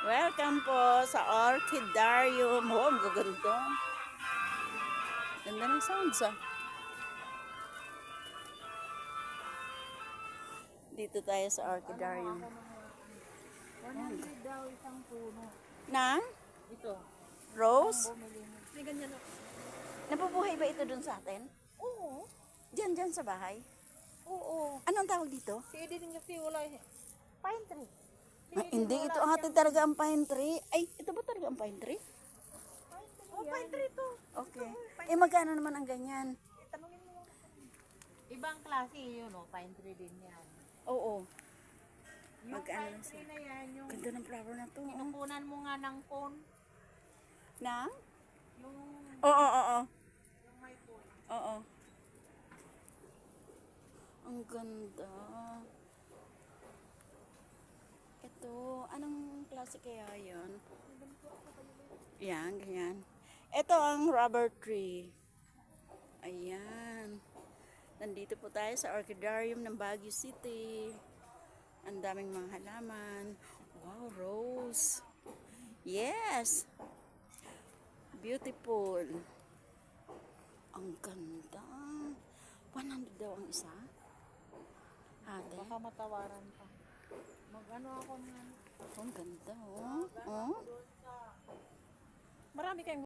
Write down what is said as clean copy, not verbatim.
Welcome po sa Orchidarium. Oh, ang gaganda. Ganda ng sounds ah. Dito tayo sa Orchidarium. 100 daw isang puno. Na? Ito. Rose? May ganyan o. Nabubuhay ba ito dun sa atin? Oo. Diyan sa bahay? Oo. Anong tawag dito? Si Eddie din kasi wala eh. Pine tree. Ah, hindi, ito ang atin talaga ang pine tree. Ay, ito ba talaga ang pine tree? Pine tree to. Okay. Eh, magkano naman ang ganyan? Tanungin mo lang. Ibang klase yun o. Pine tree din yan. Oo. Yung Magkano pine tree na yan, yung Ganda ng flower na to. Oh. kinukunan mo nga ng cone. Na? Yung Oo. may cone. Oo. Ang ganda. Ito, anong klase kaya yan? Yan, ganyan. Ito ang rubber tree. Ayan. Nandito po tayo sa Orchidarium ng Baguio City. Ang daming mga halaman. Wow, rose. Yes! Beautiful. Ang ganda. 100 daw ang isa. Ate. Baka matawaran pa. Mag-ano ako nga. Ang ganda, oh. Oh. Marami kayong